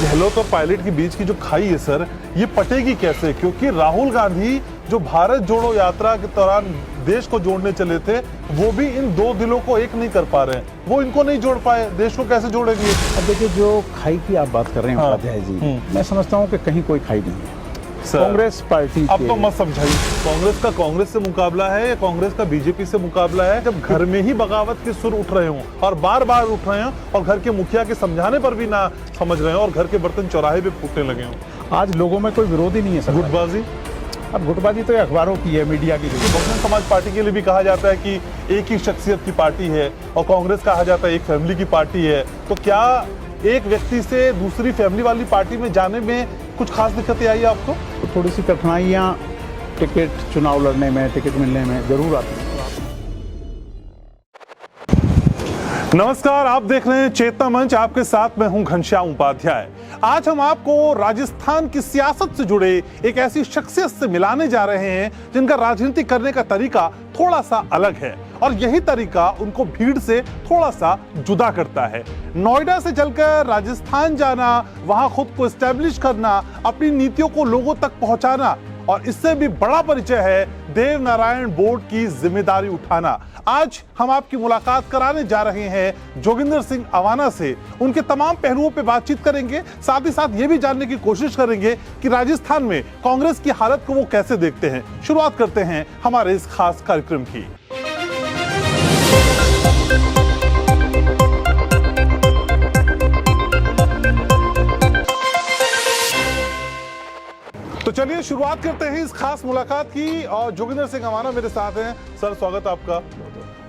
गहलोत और पायलट के बीच की जो खाई है सर, ये पटेगी कैसे? क्योंकि राहुल गांधी जो भारत जोड़ो यात्रा के दौरान देश को जोड़ने चले थे, वो भी इन दो दिलों को एक नहीं कर पा रहे हैं। वो इनको नहीं जोड़ पाए, देश को कैसे जोड़ेंगे? अब देखिए, जो खाई की आप बात कर रहे हैं उपाध्याय जी, मैं समझता हूँ कि कहीं कोई खाई नहीं है। कांग्रेस पार्टी अब तो मत समझाइए, कांग्रेस का कांग्रेस से मुकाबला है या कांग्रेस का बीजेपी से मुकाबला है? जब घर में ही बगावत के सुर उठ रहे हों और बार बार उठ रहे हों और घर के मुखिया के समझाने पर भी ना समझ रहे हो और घर के बर्तन चौराहे पे फूटने लगे हों, आज लोगों में कोई विरोध ही नहीं है। गुटबाजी, अब गुटबाजी तो अखबारों की है, मीडिया की। बहुजन समाज पार्टी के लिए भी कहा जाता है कि एक ही शख्सियत की पार्टी है और कांग्रेस कहा जाता है एक फैमिली की पार्टी है। तो क्या एक व्यक्ति से दूसरी फैमिली वाली पार्टी में जाने में कुछ खास दिक्कतें आई आपको? तो थोड़ी सी कठिनाइयाँ टिकट चुनाव लड़ने में, टिकट मिलने में जरूर आती हैं। नमस्कार, आप देख रहे हैं चेतना मंच, आपके साथ मैं हूं घनश्याम उपाध्याय। आज हम आपको राजस्थान की सियासत से जुड़े एक ऐसी शख्सियत से मिलाने जा रहे हैं जिनका राजनीति करने का तरीका थोड़ा सा अलग है और यही तरीका उनको भीड़ से थोड़ा सा जुदा करता है। नोएडा से चलकर राजस्थान जाना, वहां खुद को एस्टेब्लिश करना, अपनी नीतियों को लोगों तक पहुंचाना और इससे भी बड़ा परिचय है देव नारायण बोर्ड की जिम्मेदारी उठाना। आज हम आपकी मुलाकात कराने जा रहे हैं जोगिंदर सिंह अवाना से। उनके तमाम पहलुओं पे बातचीत करेंगे, साथ ही साथ ये भी जानने की कोशिश करेंगे कि राजस्थान में कांग्रेस की हालत को वो कैसे देखते हैं। शुरुआत करते हैं हमारे इस खास कार्यक्रम की। तो चलिए शुरुआत करते हैं इस खास मुलाकात की और जोगिंदर सिंह अवाना मेरे साथ हैं। सर, स्वागत आपका।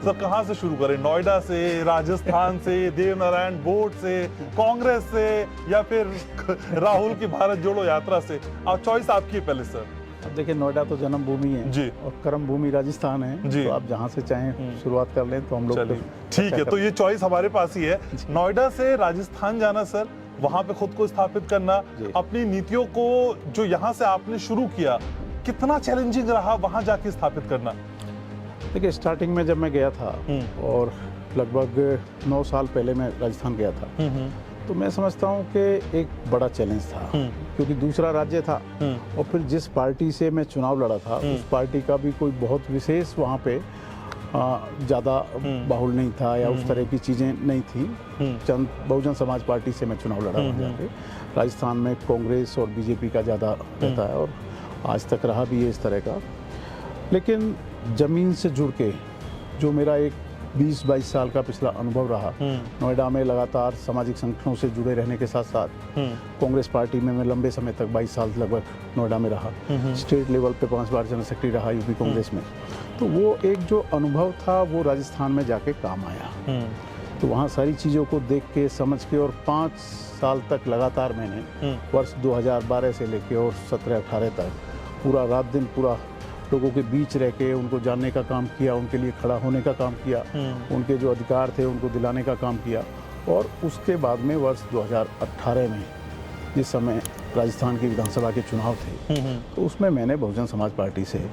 सर, कहां से शुरू करें? नोएडा से, राजस्थान से, देव नारायण बोर्ड से, कांग्रेस से या फिर राहुल की भारत जोड़ो यात्रा से? चॉइस आपकी है पहले सर। अब देखिए, नोएडा तो जन्मभूमि है जी और कर्म भूमि राजस्थान है जी। तो आप जहाँ से चाहें शुरुआत कर लें तो हम लोग ठीक है। तो ये चॉइस हमारे पास ही है, नोएडा से राजस्थान जाना सर, वहां पे खुद को स्थापित करना, अपनी नीतियों को जो यहाँ से आपने शुरू किया, कितना चैलेंजिंग रहा वहां जाके स्थापित करना? देखिए, स्टार्टिंग में जब मैं गया था और लगभग 9 साल पहले मैं राजस्थान गया था, तो मैं समझता हूँ कि एक बड़ा चैलेंज था क्योंकि दूसरा राज्य था और फिर जिस पार्टी से मैं चुनाव लड़ा था उस पार्टी का भी कोई बहुत विशेष वहाँ पे ज़्यादा बाहुल नहीं था या उस तरह की चीज़ें नहीं थी। चंद बहुजन समाज पार्टी से मैं चुनाव लड़ा वहाँ जाके। राजस्थान में कांग्रेस और बीजेपी का ज़्यादा रहता है और आज तक रहा भी है इस तरह का। लेकिन ज़मीन से जुड़ के जो मेरा एक 20-22 साल का पिछला अनुभव रहा, नोएडा में लगातार सामाजिक संगठनों से जुड़े रहने के साथ साथ कांग्रेस पार्टी में मैं लंबे समय तक 22 साल लगभग नोएडा में रहा। स्टेट लेवल पे 5 बार जनरल सेक्रेटरी रहा यूपी कांग्रेस में। तो वो एक जो अनुभव था वो राजस्थान में जाके काम आया। तो वहाँ सारी चीज़ों को देख के, समझ के, और 5 साल तक लगातार मैंने वर्ष 2012 से लेके और 17-18 तक पूरा रात दिन पूरा लोगों के बीच रह के उनको जानने का काम किया, उनके लिए खड़ा होने का काम किया, उनके जो अधिकार थे उनको दिलाने का काम किया। और उसके बाद में वर्ष 2018 में जिस समय राजस्थान की विधानसभा के चुनाव थे, तो उसमें मैंने बहुजन समाज पार्टी से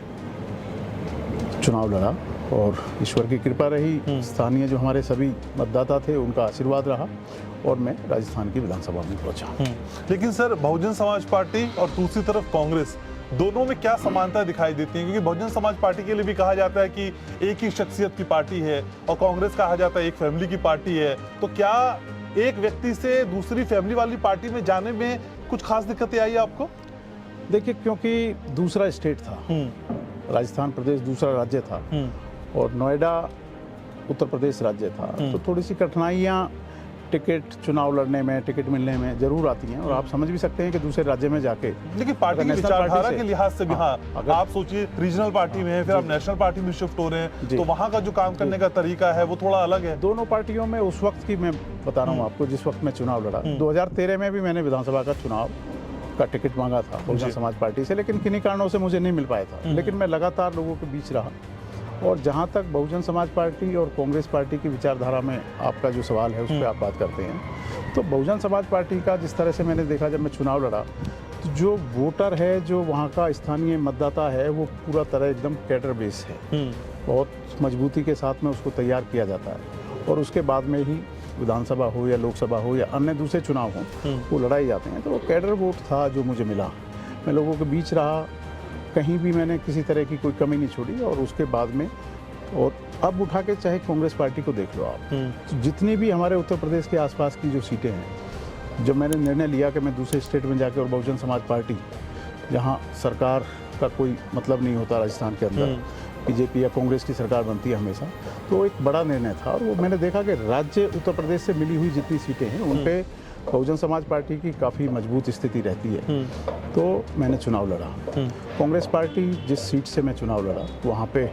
चुनाव लड़ा और ईश्वर की कृपा रही, स्थानीय जो हमारे सभी मतदाता थे उनका आशीर्वाद रहा और मैं राजस्थान की विधानसभा में पहुंचा। लेकिन सर, बहुजन समाज पार्टी और दूसरी तरफ कांग्रेस, दोनों में क्या समानता दिखाई देती है? क्योंकि बहुजन समाज पार्टी के लिए भी कहा जाता है कि एक ही शख्सियत की पार्टी है और कांग्रेस कहा जाता है एक फैमिली की पार्टी है। तो क्या एक व्यक्ति से दूसरी फैमिली वाली पार्टी में जाने में कुछ खास दिक्कतें आई आपको? देखिए, क्योंकि दूसरा स्टेट था, राजस्थान प्रदेश दूसरा राज्य था और नोएडा उत्तर प्रदेश राज्य था, तो थोड़ी सी कठिनाइयाँ टिकट चुनाव लड़ने में, टिकट मिलने में जरूर आती हैं और आप समझ भी सकते हैं कि दूसरे राज्य में जाके। लेकिन पार्टी की विचारधारा के लिहाज से भी अगर आप सोचिए रीजनल पार्टी में है, फिर आप नेशनल पार्टी में शिफ्ट हो रहे हैं, तो वहाँ का जो काम करने का तरीका है वो थोड़ा अलग है। दोनों पार्टियों में उस वक्त की मैं बता रहा हूँ आपको, जिस वक्त मैं चुनाव लड़ा, 2013 में भी मैंने विधानसभा का चुनाव का टिकट मांगा था बहुजन समाज पार्टी से, लेकिन किन्हीं कारणों से मुझे नहीं मिल पाया था। लेकिन मैं लगातार लोगों के बीच रहा और जहाँ तक बहुजन समाज पार्टी और कांग्रेस पार्टी की विचारधारा में आपका जो सवाल है उस पर आप बात करते हैं, तो बहुजन समाज पार्टी का जिस तरह से मैंने देखा जब मैं चुनाव लड़ा, तो जो वोटर है, जो वहाँ का स्थानीय मतदाता है, वो पूरा तरह एकदम कैडर बेस है, बहुत मजबूती के साथ में उसको तैयार किया जाता है और उसके बाद में ही विधानसभा हो या लोकसभा हो या अन्य दूसरे चुनाव हो, वो लड़ाए जाते हैं। तो वो कैडर वोट था जो मुझे मिला। मैं लोगों के बीच रहा, कहीं भी मैंने किसी तरह की कोई कमी नहीं छोड़ी। और उसके बाद में, और अब उठा के चाहे कांग्रेस पार्टी को देख लो आप, तो जितनी भी हमारे उत्तर प्रदेश के आसपास की जो सीटें हैं, जब मैंने निर्णय लिया कि मैं दूसरे स्टेट में जाकर, और बहुजन समाज पार्टी जहाँ सरकार का कोई मतलब नहीं होता राजस्थान के अंदर, बीजेपी या कांग्रेस की सरकार बनती है हमेशा, तो एक बड़ा निर्णय था। और वो मैंने देखा कि राज्य उत्तर प्रदेश से मिली हुई जितनी सीटें हैं उन पे बहुजन समाज पार्टी की काफ़ी मजबूत स्थिति रहती है। तो मैंने चुनाव लड़ा। कांग्रेस पार्टी जिस सीट से मैं चुनाव लड़ा, वहाँ पे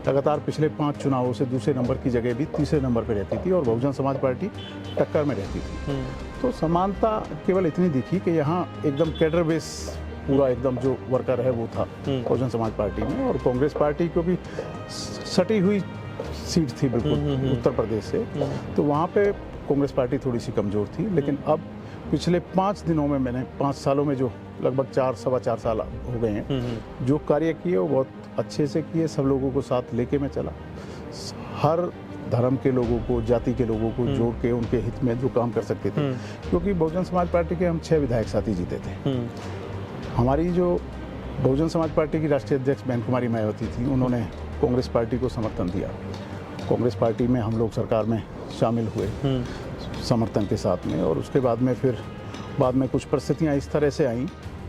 लगातार पिछले 5 चुनावों से दूसरे नंबर की जगह भी तीसरे नंबर पे रहती थी, और बहुजन समाज पार्टी टक्कर में रहती थी। तो समानता केवल इतनी दिखी कि यहाँ एकदम कैडर बेस पूरा एकदम जो वर्कर है वो था बहुजन समाज पार्टी में, और कांग्रेस पार्टी को भी सटी हुई सीट थी बिल्कुल उत्तर प्रदेश से, तो वहाँ पे कांग्रेस पार्टी थोड़ी सी कमज़ोर थी। लेकिन अब पिछले 5 दिनों में मैंने 5 सालों में जो लगभग 4-4.25 साल हो गए हैं, जो कार्य किए वो बहुत अच्छे से किए। सब लोगों को साथ लेके मैं चला, हर धर्म के लोगों को, जाति के लोगों को जोड़ के उनके हित में जो काम कर सकते थे। क्योंकि बहुजन समाज पार्टी के हम 6 विधायक साथी जीते थे। हमारी जो बहुजन समाज पार्टी की राष्ट्रीय अध्यक्ष बहन कुमारी मायावती थी, उन्होंने कांग्रेस पार्टी को समर्थन दिया। कांग्रेस पार्टी में हम लोग सरकार में शामिल हुए समर्थन के साथ में, और उसके बाद में फिर बाद में कुछ परिस्थितियां इस तरह से आईं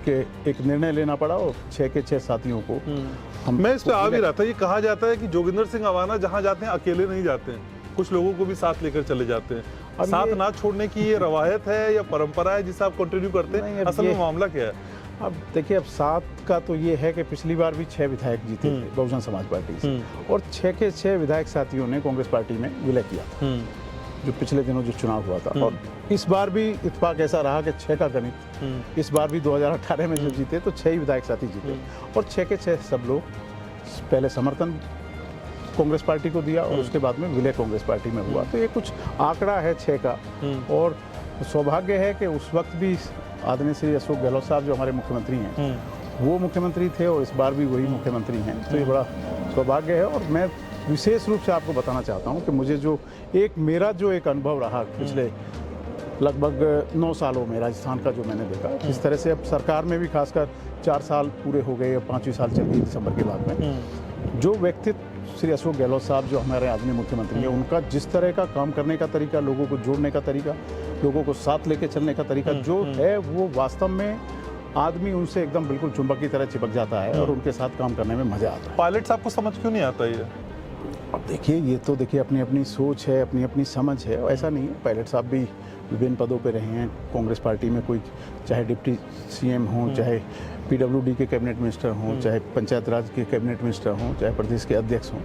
कि एक निर्णय लेना पड़ा, और 6 के 6 साथियों को मैं इस पे आ भी रहा था। ये कहा जाता है कि जोगिंदर सिंह अवाना जहाँ जाते हैं अकेले नहीं जाते हैं, कुछ लोगों को भी साथ लेकर चले जाते हैं। साथ ना छोड़ने की ये रवायत है या परंपरा है जिसे आप कंटिन्यू करते हैं? असल में मामला क्या है? अब देखिए, अब 7 का तो ये है कि पिछली बार भी 6 विधायक जीते थे बहुजन समाज पार्टी से, और 6 के 6 विधायक साथियों ने कांग्रेस पार्टी में विलय किया था जो पिछले दिनों जो चुनाव हुआ था। और इस बार भी इत्तेफाक ऐसा रहा कि 6 का गणित, इस बार भी 2018 में जो जीते तो 6 ही विधायक साथी जीते, और 6 के 6 सब लोग पहले समर्थन कांग्रेस पार्टी को दिया, और उसके बाद में विलय कांग्रेस पार्टी में हुआ। तो ये कुछ आंकड़ा है 6 का, और सौभाग्य है कि उस वक्त भी आदरणीय श्री अशोक गहलोत साहब जो हमारे मुख्यमंत्री हैं, वो मुख्यमंत्री थे, और इस बार भी वही मुख्यमंत्री हैं। तो ये बड़ा सौभाग्य है। और मैं विशेष रूप से आपको बताना चाहता हूँ कि मुझे जो मेरा जो एक अनुभव रहा पिछले लगभग 9 सालों में राजस्थान का, जो मैंने देखा इस तरह से, अब सरकार में भी खासकर 4 साल पूरे हो गए, और 5वीं साल चल गई दिसंबर के बाद में, जो व्यक्तित्व श्री अशोक गहलोत साहब जो हमारे आदरणीय मुख्यमंत्री हैं, उनका जिस तरह का काम करने का तरीका, लोगों को जोड़ने का तरीका, लोगों को साथ लेके चलने का तरीका जो है, वो वास्तव में आदमी उनसे एकदम बिल्कुल चुंबक की तरह चिपक जाता है, और उनके साथ काम करने में मजा आता है। पायलट साहब को समझ क्यों नहीं आता ये? अब देखिए, ये तो देखिए अपनी अपनी सोच है, अपनी अपनी समझ है। ऐसा नहीं है, पायलट साहब भी विभिन्न पदों पे रहे हैं कांग्रेस पार्टी में, कोई चाहे डिप्टी सीएम हों, चाहे पीडब्ल्यूडी के कैबिनेट मिनिस्टर हों, चाहे पंचायत राज के कैबिनेट मिनिस्टर हों, चाहे प्रदेश के अध्यक्ष हों।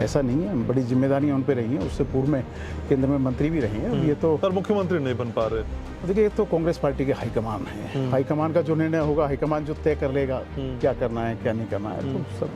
ऐसा नहीं है, बड़ी जिम्मेदारियां उन पे रही हैं। उससे पूर्व में केंद्र में मंत्री भी रहे हैं। अब ये तो सर मुख्यमंत्री नहीं बन पा रहे। देखिए, ये तो कांग्रेस पार्टी के हाईकमान है। हाईकमान का जो निर्णय होगा, हाईकमान जो तय कर लेगा क्या करना है क्या नहीं करना है। तो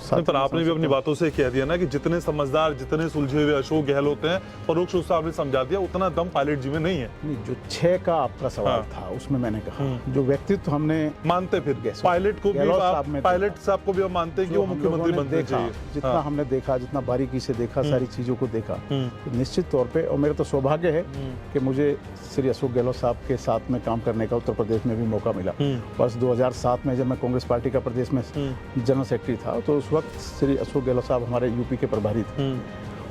सब पर आपने भी अपनी बातों से कह दिया ना कि जितने समझदार, जितने सुलझे हुए अशोक गहलोत हैं, परोक्ष रूप से आपने समझा दिया, उतना दम पायलट जी में नहीं है। नहीं, जो 6 का आपका सवाल था उसमें मैंने कहा जो व्यक्तित्व हमने मानते, फिर पायलट को भी पायलट साहब को भी हम मानते हैं कि वो मुख्यमंत्री बनते चाहिए। जितना हमने देखा, जितना बारीकी से देखा, सारी चीजों को देखा, तो निश्चित तौर पे, और मेरा तो सौभाग्य है कि मुझे श्री अशोक गहलोत साहब के साथ में काम करने का उत्तर प्रदेश में भी मौका मिला। वर्ष 2007 में जब मैं कांग्रेस पार्टी का प्रदेश में जनरल सेक्रेटरी था, तो उस वक्त श्री अशोक गहलोत साहब हमारे यूपी के प्रभारी थे,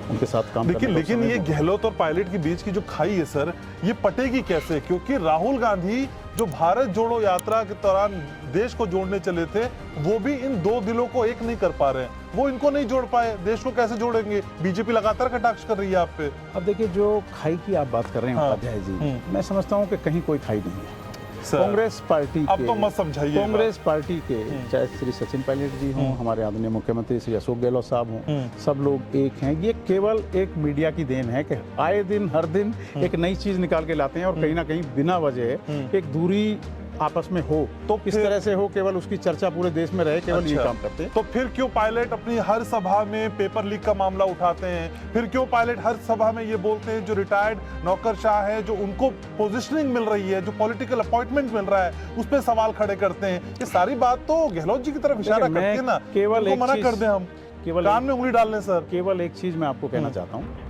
उनके साथ काम करने का। लेकिन ये गहलोत और पायलट के बीच की जो खाई है सर, ये पटेगी कैसे? क्योंकि राहुल गांधी जो भारत जोड़ो यात्रा के दौरान देश को जोड़ने चले थे, वो भी इन 2 दिलों को एक नहीं कर पा रहे हैं। वो इनको नहीं जोड़ पाए, देश को कैसे जोड़ेंगे? बीजेपी लगातार कटाक्ष कर रही है आप पे। अब देखिए, जो खाई की आप बात कर रहे हैं उपाध्याय जी, मैं समझता हूँ कि कहीं कोई खाई नहीं है। कांग्रेस पार्टी अब तो मत समझाइए। कांग्रेस पार्टी के चाहे श्री सचिन पायलट जी हों, हमारे आदरणीय मुख्यमंत्री श्री अशोक गहलोत साहब हों, सब लोग एक हैं। ये केवल एक मीडिया की देन है कि आए दिन हर दिन एक नई चीज निकाल के लाते हैं, और कहीं ना कहीं बिना वजह एक दूरी आपस में हो, तो इस तरह से हो, केवल उसकी चर्चा पूरे देश में रहे, केवल ये काम करते हैं। तो फिर क्यों पायलट अपनी हर सभा में पेपर लीक का मामला उठाते हैं? फिर क्यों पायलट हर सभा में ये बोलते हैं जो रिटायर्ड नौकरशाह है, जो उनको पोजीशनिंग मिल रही है, जो पॉलिटिकल अपॉइंटमेंट मिल रहा है, उस पर सवाल खड़े करते हैं? ये सारी बात तो गहलोत जी की तरफ इशारा करती है ना, केवल मना कर दें हम, केवल कान में उंगली डाल लें सर। केवल एक चीज मैं आपको कहना चाहता हूँ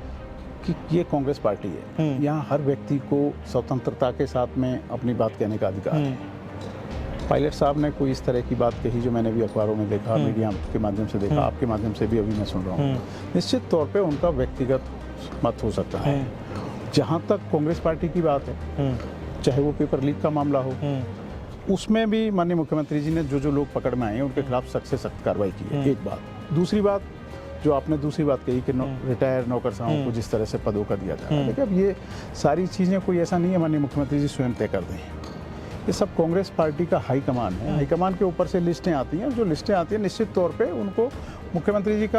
कि ये कांग्रेस पार्टी है, यहाँ हर व्यक्ति को स्वतंत्रता के साथ में अपनी बात कहने का अधिकार है। पायलट साहब ने कोई इस तरह की बात कही जो मैंने भी अखबारों में देखा, मीडिया के माध्यम से देखा, आपके माध्यम से भी अभी मैं सुन रहा हूँ। निश्चित तौर पे उनका व्यक्तिगत मत हो सकता है। जहाँ तक कांग्रेस पार्टी की बात है, चाहे वो पेपर लीक का मामला हो, उसमें भी माननीय मुख्यमंत्री जी ने जो लोग पकड़ में आए हैं उनके खिलाफ सख्त से सख्त कार्रवाई की है। एक बात। दूसरी बात, जो आपने दूसरी बात कही कि रिटायर नौकरशाहों को जिस तरह से पदों का दिया जा रहा है, देखिए अब ये सारी चीज़ें कोई ऐसा नहीं है माननीय मुख्यमंत्री जी स्वयं तय कर दें। ये सब कांग्रेस पार्टी का हाईकमान है। हाईकमान के ऊपर से लिस्टें आती हैं, जो लिस्टें आती हैं निश्चित तौर पे उनको मुख्यमंत्री जी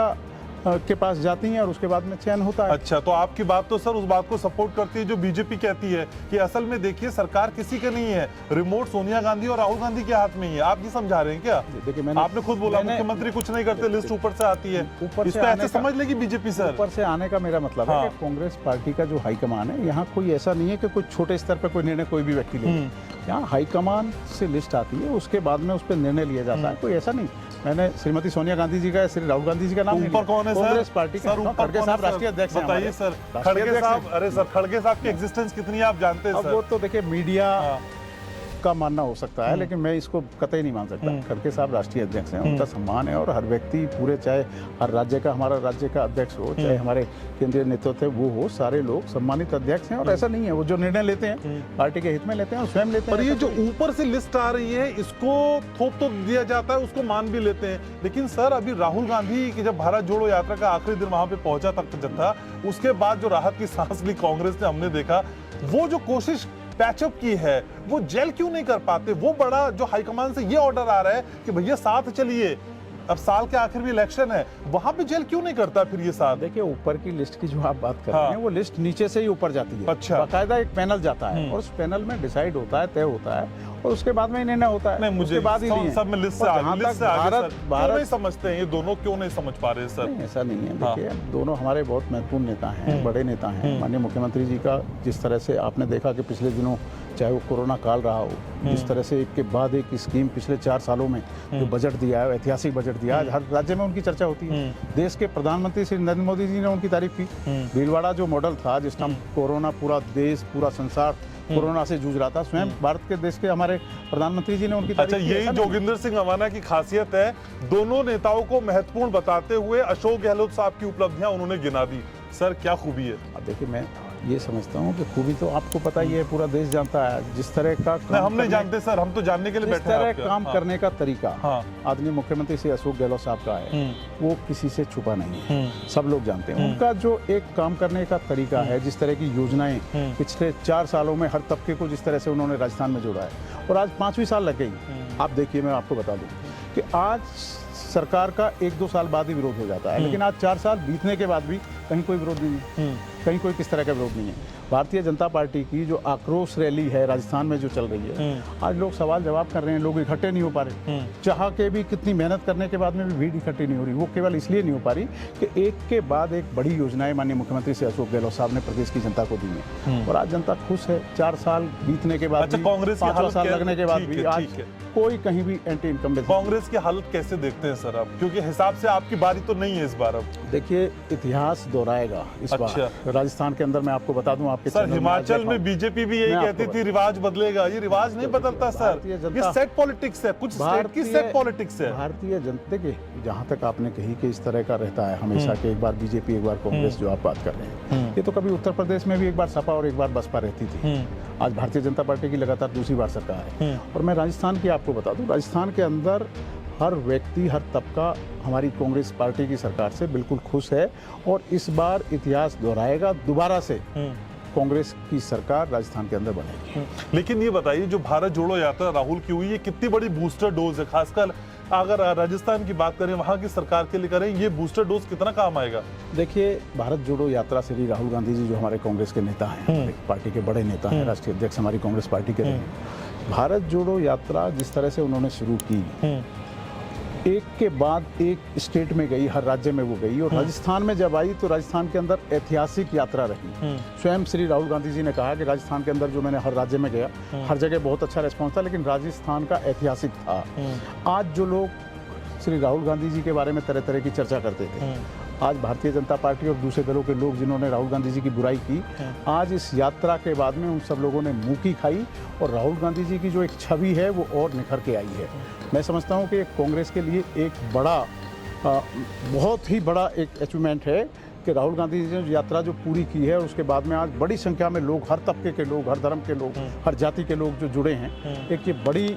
के पास जाती हैं और उसके बाद में चयन होता है। अच्छा, तो आपकी बात तो सर उस बात को सपोर्ट करती है जो बीजेपी कहती है कि असल में देखिए सरकार किसी के नहीं है, रिमोट सोनिया गांधी और राहुल गांधी के हाथ में ही है। आप ये समझा रहे हैं क्या? देखिए, आपने खुद बोला मुख्यमंत्री कुछ नहीं करते, लिस्ट ऊपर से आती है, ऊपर से ऐसे समझ लेगी बीजेपी सर। ऊपर से आने का मेरा मतलब है कि कांग्रेस पार्टी का जो हाईकमान है, यहाँ कोई ऐसा नहीं है कि कोई छोटे स्तर पर कोई निर्णय कोई भी व्यक्ति ले। यहाँ हाईकमान से लिस्ट आती है, उसके बाद में उस पर निर्णय लिया जाता है। कोई ऐसा नहीं, मैंने श्रीमती सोनिया गांधी जी का, श्री राहुल गांधी जी का नाम ऊपर कौन है सर? कांग्रेस पार्टी का खड़गे साहब राष्ट्रीय अध्यक्ष हैं। बताइए सर, खड़गे साहब, अरे सर खड़गे साहब की एग्जिस्टेंस कितनी है आप जानते हैं अब सर? वो तो देखिए मीडिया का मानना हो सकता है, लेकिन मैं इसको कतई नहीं मान सकता। खड़गे साहब राष्ट्रीय अध्यक्ष हैं, उनका सम्मान है और हर व्यक्ति पूरे, चाहे हर राज्य का, हमारा राज्य का अध्यक्ष हो, चाहे हमारे केंद्रीय नेतृत्व वो हो, सारे लोग सम्मानित अध्यक्ष हैं। और ऐसा नहीं है, वो जो निर्णय लेते हैं पार्टी के हित में लेते हैं और स्वयं लेते हैं। पर ये जो ऊपर से लिस्ट आ रही है इसको थोप तो दिया जाता है, उसको मान भी लेते हैं। लेकिन सर अभी राहुल गांधी की जब भारत जोड़ो यात्रा का आखिरी दिन वहां पे पहुंचा तक जत्था, उसके बाद जो राहत की सांस ली कांग्रेस ने, हमने देखा वो जो कोशिश पैचअप की है वो जेल क्यों नहीं कर पाते? वो बड़ा जो हाईकमान से ये ऑर्डर आ रहा है कि भैया साथ चलिए, अब साल के आखिर में इलेक्शन है, वहां पे जेल क्यों नहीं करता फिर ये साथ? देखिए, ऊपर की लिस्ट की जो आप बात कर रहे हैं, वो लिस्ट नीचे से ही ऊपर जाती है। अच्छा। बाकायदा एक पैनल जाता है और उस पैनल में डिसाइड होता है, तय होता है और उसके बाद में निर्णय होता है। नहीं, मुझे बाद ही सब में लिस्ट से आगे सर क्यों नहीं समझते हैं ये दोनों, क्यों नहीं समझ पा रहे सर? नहीं, ऐसा नहीं है। देखिए, दोनों हमारे बहुत महत्वपूर्ण नेता हैं, बड़े नेता हैं। माननीय मुख्यमंत्री जी का जिस तरह से आपने देखा कि पिछले दिनों चाहे वो कोरोना काल रहा हो, जिस तरह से एक के बाद एक स्कीम पिछले 4 सालों में जो बजट दिया है, ऐतिहासिक बजट दिया है, हर राज्य में उनकी चर्चा होती है। देश के प्रधानमंत्री श्री नरेंद्र मोदी जी ने उनकी तारीफ की। भीलवाड़ा जो मॉडल था, जिस टाइम कोरोना पूरा देश, पूरा संसार कोरोना से जूझ रहा था, स्वयं भारत के देश के हमारे प्रधानमंत्री जी ने उनकी तारीफ की। अच्छा, यही जोगिंदर सिंह अवाना की खासियत है, दोनों नेताओं को महत्वपूर्ण बताते हुए अशोक गहलोत साहब की उपलब्धियां उन्होंने गिना दी। सर क्या खूबी है? अब देखिए, मैं ये समझता हूँ कि खूबी तो आपको पता ही है, पूरा देश जानता है। जिस तरह का हम नहीं जानते सर, हम तो जानने के लिए बैठे हैं। जिस तरह काम करने का तरीका आदरणीय मुख्यमंत्री श्री अशोक गहलोत साहब का है, वो किसी से छुपा नहीं है, सब लोग जानते हैं। उनका जो एक काम करने का तरीका है, जिस तरह की योजनाएं पिछले 4 सालों में हर तबके को जिस तरह से उन्होंने राजस्थान में जोड़ा है, और आज 5वीं साल लग गई। आप देखिए, मैं आपको बता दूं कि आज सरकार का 1-2 साल बाद ही विरोध हो जाता है, लेकिन आज 4 साल बीतने के बाद भी कहीं कोई विरोध नहीं है, कहीं कोई किस तरह का विरोध नहीं है। भारतीय जनता पार्टी की जो आक्रोश रैली है राजस्थान में जो चल रही है, आज लोग सवाल जवाब कर रहे हैं, लोग इकट्ठे नहीं हो पा रहे। चाह के भी कितनी मेहनत करने के बाद में भी भीड़ इकट्ठी नहीं हो रही। वो केवल इसलिए नहीं हो पा रही कि एक के बाद एक बड़ी योजनाएं माननीय मुख्यमंत्री श्री अशोक गहलोत साहब ने प्रदेश की जनता को दी है, और आज जनता खुश है। 4 साल बीतने के बाद, कांग्रेस 5 साल लगने के बाद भी आज कोई कहीं भी एंटी इनकम। कांग्रेस की हालत कैसे देखते हैं सर आप? क्योंकि हिसाब से आपकी बारी तो नहीं है इस बार। अब देखिए, इतिहास दोहराएगा इस बार राजस्थान के अंदर। मैं आपको बता दूं, आपके सर हिमाचल में बीजेपी भी यही कहती थी रिवाज बदलेगा, ये रिवाज नहीं बदलता सर, ये सेट पॉलिटिक्स है, कुछ स्टेट की सेट पॉलिटिक्स है। भारतीय जनता के, जहां तक आपने कही कि इस तरह का रहता है हमेशा के, एक बार बीजेपी एक बार कांग्रेस, जो आप बात कर रहे हैं, ये तो कभी उत्तर प्रदेश में भी एक बार सपा और एक बार बसपा रहती थी। आज भारतीय जनता पार्टी की लगातार दूसरी बार सरकार है। और मैं राजस्थान की आपको बता दूं, राजस्थान के अंदर हर व्यक्ति, हर तबका हमारी कांग्रेस पार्टी की सरकार से बिल्कुल खुश है, और इस बार इतिहास दोहराएगा, दोबारा से कांग्रेस की सरकार राजस्थान के अंदर बनेगी। लेकिन ये बताइए, जो भारत जोड़ो यात्रा राहुल की हुई, ये कितनी बड़ी बूस्टर डोज है? खासकर अगर राजस्थान की बात करें, वहां की सरकार के लिए करें, ये बूस्टर डोज कितना काम आएगा? देखिए, भारत जोड़ो यात्रा से भी राहुल गांधी जी, जो हमारे कांग्रेस के नेता हैं, पार्टी के बड़े नेता हैं, राष्ट्रीय अध्यक्ष हमारी कांग्रेस पार्टी के रहे, भारत जोड़ो यात्रा जिस तरह से उन्होंने शुरू की, एक के बाद एक स्टेट में गई, हर राज्य में वो गई, और राजस्थान में जब आई तो राजस्थान के अंदर ऐतिहासिक यात्रा रही। स्वयं श्री राहुल गांधी जी ने कहा कि राजस्थान के अंदर जो मैंने हर राज्य में गया, हर जगह बहुत अच्छा रिस्पॉन्स था, लेकिन राजस्थान का ऐतिहासिक था। आज जो लोग श्री राहुल गांधी जी के बारे में तरह तरह की चर्चा करते थे, आज भारतीय जनता पार्टी और दूसरे दलों के लोग जिन्होंने राहुल गांधी जी की बुराई की, आज इस यात्रा के बाद में उन सब लोगों ने मुँह की खाई और राहुल गांधी जी की जो एक छवि है वो और निखर के आई है। मैं समझता हूँ कि कांग्रेस के लिए एक बड़ा बहुत ही बड़ा एक अचीवमेंट है कि राहुल गांधी जी ने यात्रा जो पूरी की है, उसके बाद में आज बड़ी संख्या में लोग, हर तबके के लोग, हर धर्म के लोग, हर जाति के लोग जो जुड़े हैं। एक ये बड़ी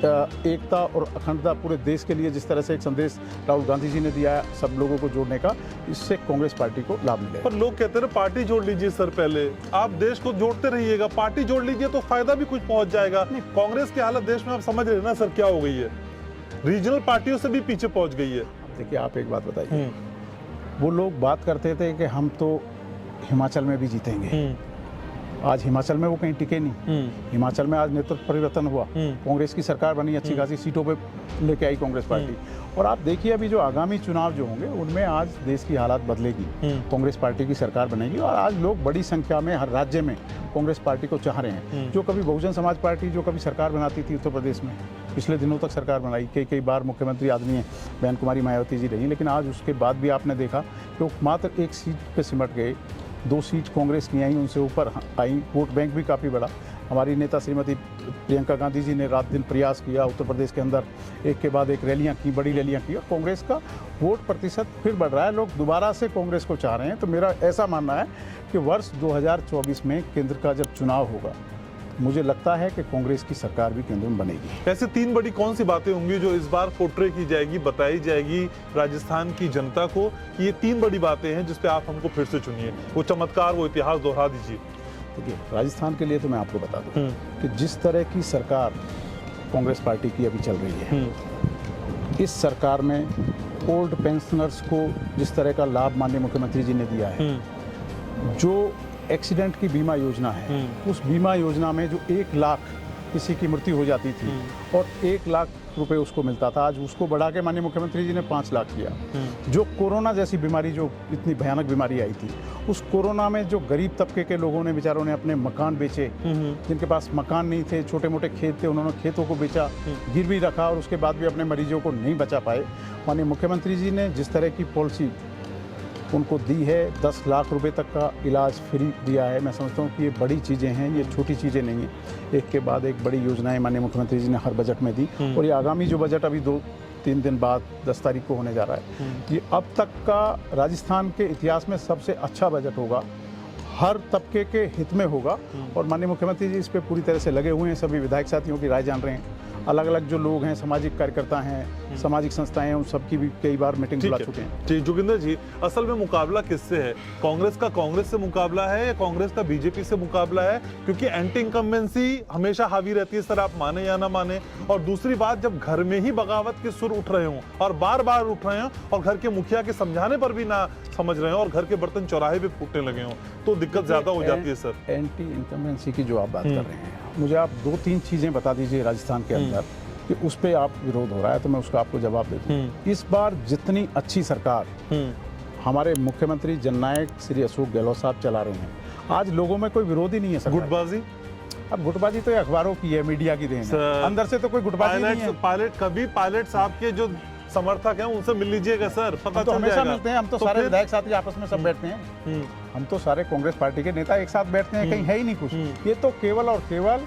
एकता और अखंडता पूरे देश के लिए जिस तरह से एक संदेश राहुल गांधी जी ने दिया है सब लोगों को जोड़ने का, इससे कांग्रेस पार्टी को लाभ मिलेगा। पर लोग कहते हैं पार्टी जोड़ लीजिए सर, पहले आप देश को जोड़ते रहिएगा, पार्टी जोड़ लीजिए तो फायदा भी कुछ पहुंच जाएगा। कांग्रेस की हालत देश में आप समझ रहे हैं ना सर क्या हो गई है, रीजनल पार्टियों से भी पीछे पहुंच गई है। देखिए आप एक बात बताइए, वो लोग बात करते थे कि हम तो हिमाचल में भी जीतेंगे, आज हिमाचल में वो कहीं टिके नहीं। हिमाचल में आज नेतृत्व परिवर्तन हुआ, कांग्रेस की सरकार बनी, अच्छी खासी सीटों पे लेके आई कांग्रेस पार्टी। और आप देखिए अभी जो आगामी चुनाव जो होंगे उनमें आज देश की हालत बदलेगी, कांग्रेस पार्टी की सरकार बनेगी और आज लोग बड़ी संख्या में हर राज्य में कांग्रेस पार्टी को चाह रहे हैं। जो कभी बहुजन समाज पार्टी जो कभी सरकार बनाती थी उत्तर प्रदेश में, पिछले दिनों तक सरकार बनाई, कई बार मुख्यमंत्री आदमी है बहन कुमारी मायावती जी रही, लेकिन आज उसके बाद भी आपने देखा कि वो मात्र एक सीट पे सिमट गए, 2 सीट कांग्रेस की आई, उनसे ऊपर आई, वोट बैंक भी काफ़ी बड़ा। हमारी नेता श्रीमती प्रियंका गांधी जी ने रात दिन प्रयास किया, उत्तर प्रदेश के अंदर एक के बाद एक रैलियां की, बड़ी रैलियां की और कांग्रेस का वोट प्रतिशत फिर बढ़ रहा है, लोग दोबारा से कांग्रेस को चाह रहे हैं। तो मेरा ऐसा मानना है कि वर्ष 2024 में केंद्र का जब चुनाव होगा, मुझे लगता है कि कांग्रेस की सरकार भी केंद्र में बनेगी। ऐसे 3 बड़ी कौन सी बातें होंगी जो इस बार पोर्ट्रे की जाएगी, बताई जाएगी राजस्थान की जनता को कि ये 3 बड़ी बातें हैं जिस पे आप हमको फिर से चुनिए, वो चमत्कार, वो इतिहास दोहरा दीजिए। देखिए राजस्थान के लिए तो मैं आपको बता दूं कि जिस तरह की सरकार कांग्रेस पार्टी की अभी चल रही है, इस सरकार में ओल्ड पेंशनर्स को जिस तरह का लाभ माननीय मुख्यमंत्री जी ने दिया है, जो एक्सीडेंट की बीमा योजना है, उस बीमा योजना में जो 1 लाख किसी की मृत्यु हो जाती थी और 1 लाख रुपए उसको मिलता था, आज उसको बढ़ा के माननीय मुख्यमंत्री जी ने 5 लाख किया। जो कोरोना जैसी बीमारी, जो इतनी भयानक बीमारी आई थी, उस कोरोना में जो गरीब तबके के लोगों ने, बेचारों ने अपने मकान बेचे, जिनके पास मकान नहीं थे, छोटे मोटे खेत थे, उन्होंने खेतों को बेचा, गिरवी रखा और उसके बाद भी अपने मरीजों को नहीं बचा पाए। माननीय मुख्यमंत्री जी ने जिस तरह की पॉलिसी उनको दी है, 10 लाख रुपए तक का इलाज फ्री दिया है, मैं समझता हूँ कि ये बड़ी चीज़ें हैं, ये छोटी चीज़ें नहीं हैं। एक के बाद एक बड़ी योजनाएं माननीय मुख्यमंत्री जी ने हर बजट में दी और ये आगामी जो बजट अभी 2-3 दिन बाद 10 तारीख को होने जा रहा है, ये अब तक का राजस्थान के इतिहास में सबसे अच्छा बजट होगा, हर तबके के हित में होगा और माननीय मुख्यमंत्री जी इस पर पूरी तरह से लगे हुए हैं। सभी विधायक साथियों की राय जान रहे हैं, अलग अलग जो लोग हैं, सामाजिक कार्यकर्ता हैं, सामाजिक संस्थाएं हैं, उन सबकी भी कई बार मीटिंग बुला चुके हैं। जी जोगिंदर जी, असल में मुकाबला किससे है? कांग्रेस का कांग्रेस से मुकाबला है या कांग्रेस का बीजेपी से मुकाबला है? क्योंकि एंटी इनकम्बेंसी हमेशा हावी रहती है सर, आप माने या ना माने। और दूसरी बात, जब घर में ही बगावत के सुर उठ रहे हों और बार बार उठ रहे हों और घर के मुखिया के समझाने पर भी ना समझ रहे हो और घर के बर्तन चौराहे पे फूटने लगे हों, तो दिक्कत ज्यादा हो जाती है सर। एंटी इनकम्बेंसी की जो आप बात कर रहे हैं, मुझे आप 2-3 चीजें बता दीजिए राजस्थान के अंदर कि उस पे आप विरोध हो रहा है, तो मैं उसका आपको जवाब दे दूं। इस बार जितनी अच्छी सरकार हमारे मुख्यमंत्री जननायक श्री अशोक गहलोत साहब चला रहे हैं, आज लोगों में कोई विरोध ही नहीं है सरकार। गुटबाजी, अब गुटबाजी तो अखबारों की है, मीडिया की देन है, अंदर से तो कोई गुटबाजी नहीं है। पायलट साहब के जो समर्थक हैं उनसे मिल लीजिएगा सर, पता तो चल हमेशा जाएगा। मिलते हैं, हम तो सारे विधायक साथी आपस में सब बैठते हैं, हम तो सारे कांग्रेस पार्टी के नेता एक साथ बैठते हैं, कहीं है ही नहीं कुछ। ये तो केवल और केवल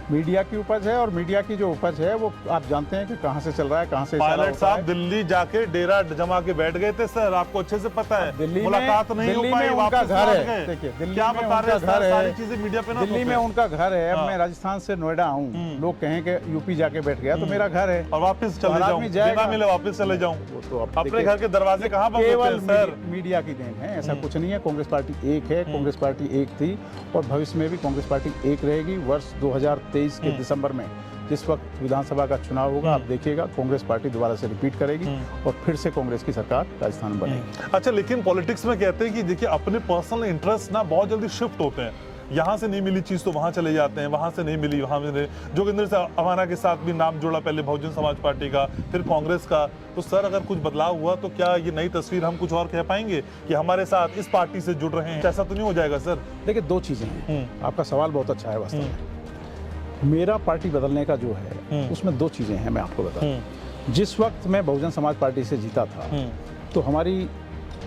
मीडिया की उपज है और मीडिया की जो उपज है वो आप जानते हैं कि कहाँ से चल रहा है, कहाँ से। पायलट साहब दिल्ली जाके डेरा जमा के बैठ गए थे सर, आपको अच्छे से पता है। दिल्ली मुलाकात नहीं हो पाई, उनका वापस घर लौट है, गए। देखिए दिल्ली क्या में बता रहे उनका हैं घर सारी है, चीजें मीडिया पे ना दिल्ली में उनका घर है। अब मैं राजस्थान से नोएडा आऊँ, लोग कहें कि यूपी जाके बैठ गया, तो मेरा घर है और वापस चले जाऊं, बिना मिले वापस चले जाऊं, तो अपने घर के दरवाजे कहाँ बंद होते हैं सर? मीडिया की देन है, ऐसा कुछ नहीं है। कांग्रेस पार्टी एक है, कांग्रेस पार्टी एक थी और भविष्य में भी कांग्रेस पार्टी एक रहेगी। वर्ष 2023 के दिसंबर में जिस वक्त विधानसभा का चुनाव होगा, आप देखिएगा कांग्रेस पार्टी दोबारा से रिपीट करेगी और फिर से कांग्रेस की सरकार राजस्थान में बनेगी। अच्छा, लेकिन पॉलिटिक्स में कहते हैं कि देखिए अपने पर्सनल इंटरेस्ट ना बहुत जल्दी शिफ्ट होते हैं, यहाँ से नहीं मिली चीज तो वहां चले जाते हैं, वहां से नहीं मिली वहां में। जोगिंदर से अवाना के साथ भी नाम जोड़ा, पहले बहुजन समाज पार्टी का, फिर कांग्रेस का। तो सर अगर कुछ बदलाव हुआ तो क्या ये नई तस्वीर हम कुछ और कह पाएंगे कि हमारे साथ इस पार्टी से जुड़ रहे हैं? ऐसा तो नहीं हो जाएगा सर? देखिए 2 चीजें हैं, आपका सवाल बहुत अच्छा है वास्तव में। मेरा पार्टी बदलने का जो है उसमें 2 चीजें हैं, मैं आपको बताऊं। जिस वक्त मैं बहुजन समाज पार्टी से जीता था तो हमारी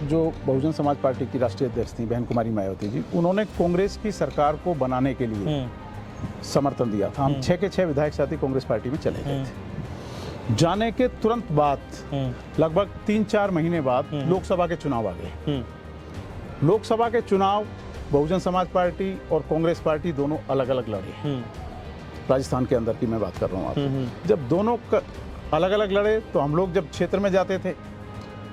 जो बहुजन समाज पार्टी की राष्ट्रीय अध्यक्ष थी बहन कुमारी मायावती जी, उन्होंने कांग्रेस की सरकार को बनाने के लिए समर्थन दिया था। हम 6 के 6 विधायक साथी कांग्रेस पार्टी में चले गए थे। जाने के तुरंत बाद लगभग 3-4 महीने बाद लोकसभा के चुनाव आ गए। लोकसभा के चुनाव बहुजन समाज पार्टी और कांग्रेस पार्टी दोनों अलग अलग लड़े। राजस्थान के अंदर की मैं बात कर रहा हूँ आपसे। जब दोनों अलग अलग लड़े तो हम लोग जब क्षेत्र में जाते थे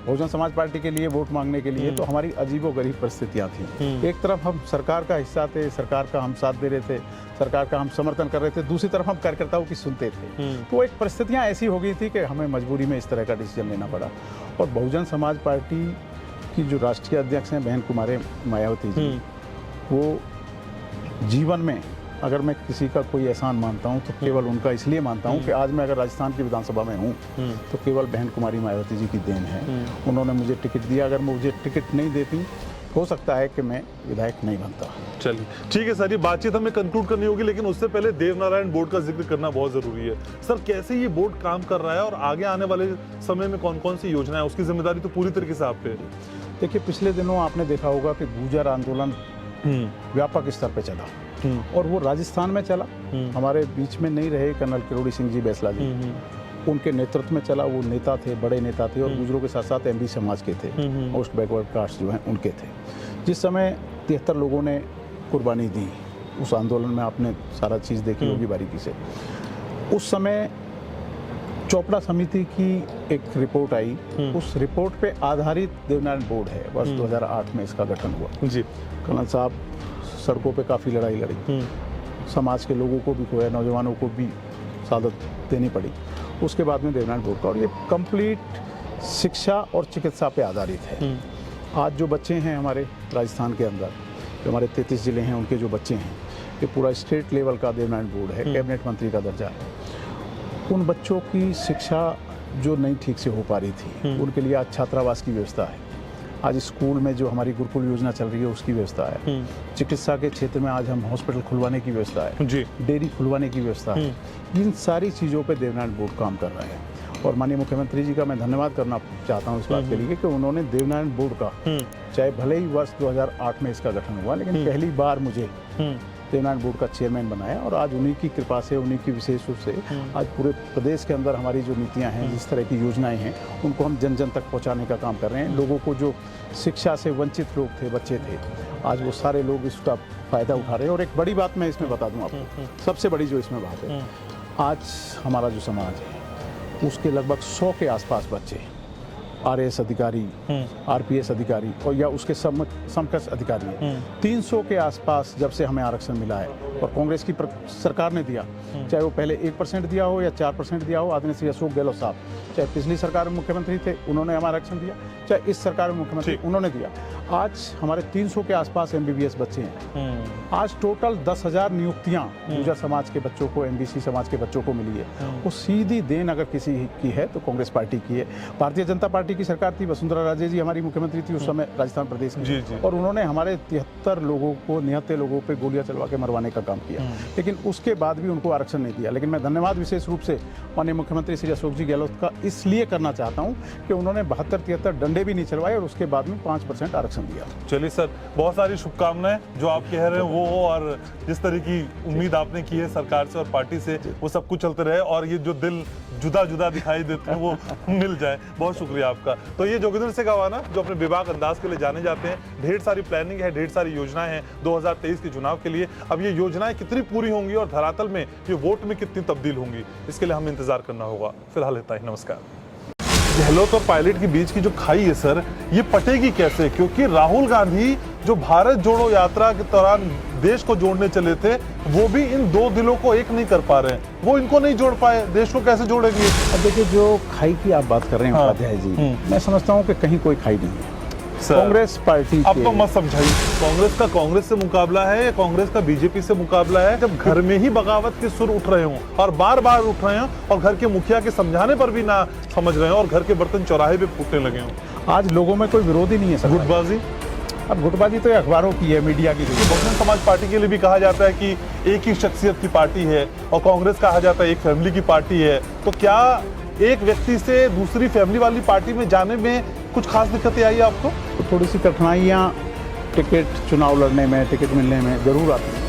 बहुजन समाज पार्टी के लिए वोट मांगने के लिए, तो हमारी अजीबोगरीब परिस्थितियां थी। एक तरफ हम सरकार का हिस्सा थे, सरकार का हम साथ दे रहे थे, सरकार का हम समर्थन कर रहे थे, दूसरी तरफ हम कार्यकर्ताओं की सुनते थे। तो एक परिस्थितियां ऐसी हो गई थी कि हमें मजबूरी में इस तरह का डिसीजन लेना पड़ा। और बहुजन समाज पार्टी की जो राष्ट्रीय अध्यक्ष हैं बहन कुमारी मायावती जी, वो जीवन में अगर मैं किसी का कोई एहसान मानता हूं तो केवल उनका इसलिए मानता हूं कि आज मैं अगर राजस्थान की विधानसभा में हूं तो केवल बहन कुमारी मायावती जी की देन है। उन्होंने मुझे टिकट दिया, अगर मुझे टिकट नहीं देती हो सकता है कि मैं विधायक नहीं बनता। चलिए ठीक है सर, ये बातचीत हमें कंक्लूड करनी होगी, लेकिन उससे पहले देवनारायण बोर्ड का जिक्र करना बहुत जरूरी है। सर कैसे ये बोर्ड काम कर रहा है और आगे आने वाले समय में कौन कौन सी योजना है, उसकी जिम्मेदारी तो पूरी तरीके से आप पे है। देखिए, पिछले दिनों आपने देखा होगा कि गुर्जर आंदोलन व्यापक स्तर पे चला और वो राजस्थान में चला। हमारे बीच में नहीं रहे कर्नल किरोड़ी सिंह जी बैसला जी, उनके नेतृत्व में चला। वो नेता थे, बड़े नेता थे और गुजरों के साथ साथ एमबी समाज के थे, मोस्ट बैकवर्ड कास्ट जो हैं उनके थे। जिस समय 73 लोगों ने कुर्बानी दी उस आंदोलन में, आपने सारा चीज़ देखी होगी बारीकी से। उस समय चोपड़ा समिति की एक रिपोर्ट आई, उस रिपोर्ट पे आधारित देवनारायण बोर्ड है। वर्ष 2008 में इसका गठन हुआ जी। कर्नल साहब सड़कों पे काफ़ी लड़ाई लड़ी, समाज के लोगों को भी खोया, नौजवानों को भी शहादत देनी पड़ी। उसके बाद में देवनारायण बोर्ड का, और ये कंप्लीट शिक्षा और चिकित्सा पे आधारित है। आज जो बच्चे हैं हमारे राजस्थान के अंदर, जो हमारे 33 जिले हैं उनके जो बच्चे हैं, ये पूरा स्टेट लेवल का देवनारायण बोर्ड है, कैबिनेट मंत्री का दर्जा है। उन बच्चों की शिक्षा जो नहीं ठीक से हो पा रही थी, उनके लिए आज छात्रावास की व्यवस्था है। आज स्कूल में जो हमारी गुरुकुल योजना चल रही है उसकी व्यवस्था है। चिकित्सा के क्षेत्र में आज हम हॉस्पिटल खुलवाने की व्यवस्था है जी, डेयरी खुलवाने की व्यवस्था है। इन सारी चीज़ों पे देवनारायण बोर्ड काम कर रहा है और माननीय मुख्यमंत्री जी का मैं धन्यवाद करना चाहता हूँ इस बात के लिए कि उन्होंने देवनारायण बोर्ड का, चाहे भले ही वर्ष 2008 में इसका गठन हुआ, लेकिन पहली बार मुझे देवनारायण बोर्ड का चेयरमैन बनाया और आज उन्हीं की कृपा से, उन्हीं की विशेष रूप से आज पूरे प्रदेश के अंदर हमारी जो नीतियां हैं, जिस तरह की योजनाएं हैं, उनको हम जन जन तक पहुंचाने का काम कर रहे हैं। लोगों को जो शिक्षा से वंचित लोग थे, बच्चे थे, आज वो सारे लोग इसका फ़ायदा उठा रहे हैं। और एक बड़ी बात मैं इसमें बता दूं आपको, सबसे बड़ी जो इसमें बात है, आज हमारा जो समाज है उसके लगभग 100 के आसपास बच्चे RAS अधिकारी, RPS अधिकारी और या उसके समकक्ष अधिकारी हैं। 300 के आसपास जब से हमें आरक्षण मिला है और कांग्रेस की सरकार ने दिया, चाहे वो पहले 1% दिया हो या 4% दिया हो। आदरणीय श्री अशोक गहलोत साहब, चाहे पिछली सरकार में मुख्यमंत्री थे, उन्होंने हमें आरक्षण दिया, चाहे इस सरकार में मुख्यमंत्री उन्होंने दिया। आज हमारे 300 के आसपास MBBS बच्चे हैं। आज टोटल 10,000 नियुक्तियां गुर्जर समाज के बच्चों को, MBC समाज के बच्चों को मिली है। वो सीधी देन अगर किसी की है तो कांग्रेस पार्टी की है। भारतीय जनता पार्टी की सरकार थी, वसुंधरा राजे जी हमारी मुख्यमंत्री थी उस समय राजस्थान प्रदेश की, और उन्होंने हमारे 73 लोगों को, 79 लोगों पे गोलियां चलवा के मरवाने का काम किया, लेकिन उसके बाद भी उनको आरक्षण नहीं दिया। लेकिन मैं धन्यवाद विशेष रूप से माननीय मुख्यमंत्री श्री अशोक जी गहलोत का इसलिए करना चाहता हूं कि उन्होंने 72-73 डंडे भी नहीं चलवाए और उसके बाद में 5% आरक्षण दिया। चलिए सर, बहुत सारी शुभकामनाएं जो आप कह रहे हैं वो, और जिस तरह की उम्मीद आपने की है सरकार से और पार्टी से, वो सब कुछ चलते रहे और ये जो दिल जुदा जुदा दिखाई देते हैं वो मिल जाए। बहुत शुक्रिया आपका। तो ये जोगिंदर सिंह गवाना जो अपने बेबाक अंदाज के लिए जाने जाते हैं, ढेर सारी प्लानिंग है, ढेर सारी योजनाएं हैं 2023 के चुनाव के लिए। अब ये योजनाएं कितनी पूरी होंगी और धरातल में ये वोट में कितनी तब्दील होंगी, इसके लिए हमें इंतजार करना होगा। फिलहाल इतना ही, नमस्कार। गहलोत और पायलट के बीच की जो खाई है सर, ये पटेगी कैसे? क्योंकि राहुल गांधी जो भारत जोड़ो यात्रा के दौरान देश को जोड़ने चले थे, वो भी इन दो दिलों को एक नहीं कर पा रहे हैं। वो इनको नहीं जोड़ पाए, देश को कैसे जोड़ेंगे? अब देखिए, जो खाई की आप बात कर रहे हैं उपाध्याय जी, मैं समझता हूँ कि कहीं कोई खाई नहीं है। कांग्रेस पार्टी, अब तो मत समझाइए, कांग्रेस का कांग्रेस से मुकाबला है या कांग्रेस का बीजेपी से मुकाबला है? जब घर में ही बगावत के सुर उठ रहे हों और बार बार उठ रहे हों और घर के मुखिया के समझाने पर भी ना समझ रहे हो और घर के बर्तन चौराहे पे फूटने लगे हों, आज लोगों में कोई विरोध ही नहीं है। गुटबाजी, अब गुटबाजी तो अखबारों की है, मीडिया की। बहुजन समाज पार्टी के लिए भी कहा जाता है कि एक ही शख्सियत की पार्टी है और कांग्रेस कहा जाता है एक फैमिली की पार्टी है। तो क्या एक व्यक्ति से दूसरी फैमिली वाली पार्टी में जाने में कुछ खास दिक्कतें आई आपको? थोड़ी सी कठिनाइयाँ टिकट चुनाव लड़ने में, टिकट मिलने में ज़रूर आती हैं।